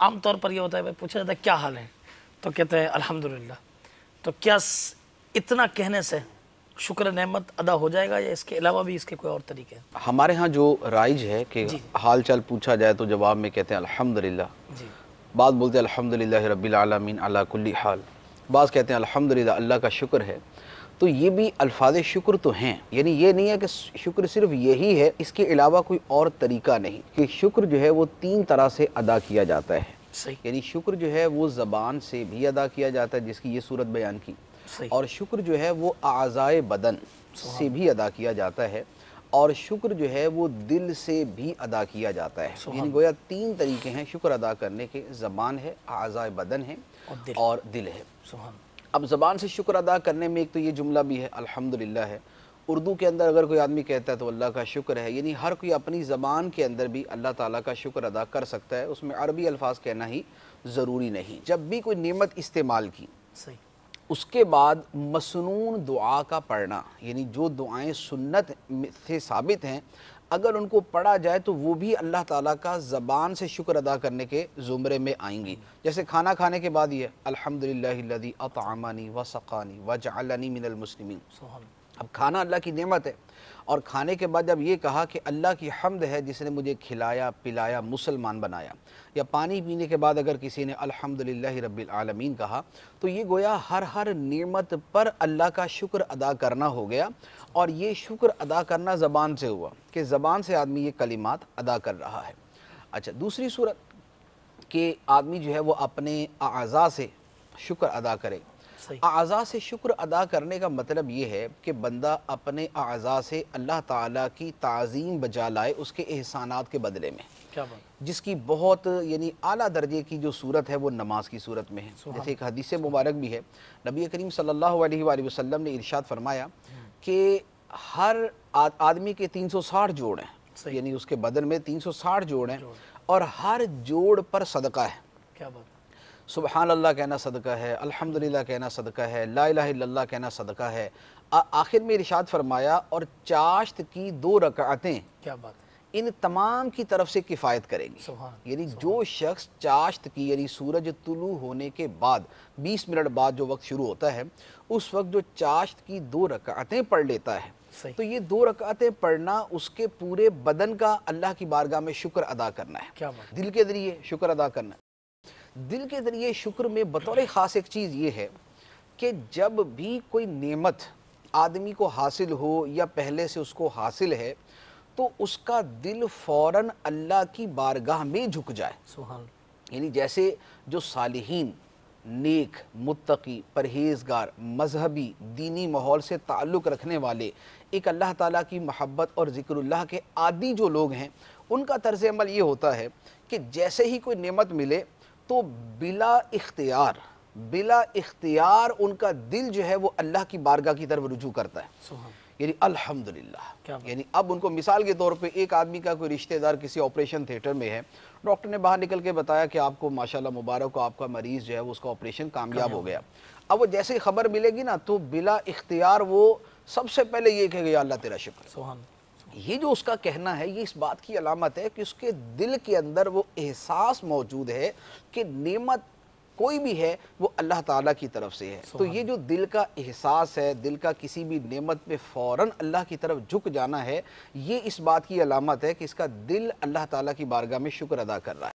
عام طور پر یہ ہوتا ہے پوچھا جاتا ہے کیا حال ہے تو کہتے ہیں الحمدللہ. تو کیا اتنا کہنے سے شکر نعمت ادا ہو جائے گا یا اس کے علاوہ بھی اس کے کوئی اور طریقے ہیں؟ ہمارے ہاں جو رائج ہے کہ حال چال پوچھا جائے تو جواب میں کہتے ہیں الحمدللہ. بعض بولتے ہیں الحمدللہ رب العالمین علی کل حال. بعض کہتے ہیں الحمدللہ اللہ کا شکر ہے. تو یہ بھی الفاظ شکر تو ہیں، یعنی یہ نہیں ہے کہ شکر صرف یہی ہے، اس کے علاوہ کوئی اور طریقہ نہیں. کہ شکر جو ہے وہ 3 طرح سے ادا کیا جاتا ہے. یعنی شکر جو ہے وہ زبان سے بھی ادا کیا جاتا ہے جس کی یہ صورت بیان کی، اور شکر جو ہے وہ اعضائے بدن سے بھی ادا کیا جاتا ہے، اور شکر جو ہے وہ دل سے بھی ادا کیا جاتا ہے. یعنی گویا 3 طریقے ہیں شکر ادا کرنے کے، زبان ہے، اعضائے بدن ہے اور دل ہے. اب زبان سے شکر ادا کرنے میں ایک تو یہ جملہ بھی ہے الحمدللہ ہے. اردو کے اندر اگر کوئی آدمی کہتا ہے تو اللہ کا شکر ہے، یعنی ہر کوئی اپنی زبان کے اندر بھی اللہ تعالیٰ کا شکر ادا کر سکتا ہے، اس میں عربی الفاظ کہنا ہی ضروری نہیں. جب بھی کوئی نعمت استعمال کی اس کے بعد مسنون دعا کا پڑھنا، یعنی جو دعائیں سنت سے ثابت ہیں اگر ان کو پڑھا جائے تو وہ بھی اللہ تعالیٰ کا زبان سے شکر ادا کرنے کے زمرے میں آئیں گی. جیسے کھانا کھانے کے بعد یہ الحمدللہ الذی اطعمنی وسقانی وجعلنی من المسلمین. اب کھانا اللہ کی نعمت ہے، اور کھانے کے بعد جب یہ کہا کہ اللہ کی حمد ہے جس نے مجھے کھلایا پلایا مسلمان بنایا، یا پانی پینے کے بعد اگر کسی نے الحمدللہ رب العالمین کہا تو یہ گویا ہر نعمت پر اللہ کا شکر ادا کرنا ہو گیا. اور یہ شکر ادا کرنا زبان سے ہوا کہ زبان سے آدمی یہ کلمات ادا کر رہا ہے. اچھا، دوسری صورت کہ آدمی جو ہے وہ اپنے اعضاء سے شکر ادا کرے. اعضاء سے شکر ادا کرنے کا مطلب یہ ہے کہ بندہ اپنے اعضاء سے اللہ تعالیٰ کی تعظیم بجا لائے اس کے احسانات کے بدلے میں. جس کی بہت یعنی اعلیٰ درجے کی جو صورت ہے وہ نماز کی صورت میں ہے. جیسے ایک حدیث مبارک بھی ہے، نبی کریم صلی اللہ علیہ وآلہ وسلم نے ارشاد فرمایا کہ ہر آدمی کے 360 جوڑ ہیں، یعنی اس کے بدن میں 360 جوڑ ہیں، اور ہر جوڑ پر صدقہ ہے. کیا بات! سبحان اللہ کہنا صدقہ ہے، الحمدللہ کہنا صدقہ ہے، لا الہ الا اللہ کہنا صدقہ ہے. آخر میں ارشاد فرمایا اور چاشت کی 2 رکعتیں، کیا بات، ان تمام کی طرف سے کفایت کریں گی. یعنی جو شخص چاشت کی یعنی سورج طلوع ہونے کے بعد 20 منٹ بعد جو وقت شروع ہوتا ہے اس وقت جو چاشت کی 2 رکعتیں پڑھ لیتا ہے تو یہ 2 رکعتیں پڑھنا اس کے پورے بدن کا اللہ کی بارگاہ میں شکر ادا کرنا ہے. کیا بات! دل کے ذریعے شکر ادا کرنا ہے. دل کے ذریعے شکر میں بطور خاص ایک چیز یہ ہے کہ جب بھی کوئی نعمت آدمی کو حاصل ہو یا پہلے سے اس کو حاصل ہے تو اس کا دل فوراً اللہ کی بارگاہ میں جھک جائے. یعنی جیسے جو صالحین، نیک، متقی، پرہیزگار، مذہبی، دینی ماحول سے تعلق رکھنے والے، ایک اللہ تعالیٰ کی محبت اور ذکر اللہ کے عادی جو لوگ ہیں، ان کا طرز عمل یہ ہوتا ہے کہ جیسے ہی کوئی نعمت ملے تو بلا اختیار ان کا دل جو ہے وہ اللہ کی بارگاہ کی طرف رجوع کرتا ہے. یعنی الحمدللہ. یعنی اب ان کو مثال کے طور پہ ایک آدمی کا کوئی رشتہ دار کسی آپریشن تھیٹر میں ہے، ڈاکٹر نے باہر نکل کے بتایا کہ آپ کو ماشاءاللہ مبارک ہو، آپ کا مریض جو ہے وہ اس کا آپریشن کامیاب ہو گیا. اب وہ جیسے ہی خبر ملے گی نا تو بلا اختیار وہ سب سے پہلے یہ کہے گا یا اللہ تیرا شکر. یہ جو اس کا کہنا ہے یہ اس بات کی علامت ہے کہ اس کے دل کے اندر وہ احساس موجود ہے کہ نعمت کوئی بھی ہے وہ اللہ تعالیٰ کی طرف سے ہے. تو یہ جو دل کا احساس ہے، دل کا کسی بھی نعمت پہ فوراً اللہ کی طرف جھک جانا ہے، یہ اس بات کی علامت ہے کہ اس کا دل اللہ تعالیٰ کی بارگاہ میں شکر ادا کر رہا ہے.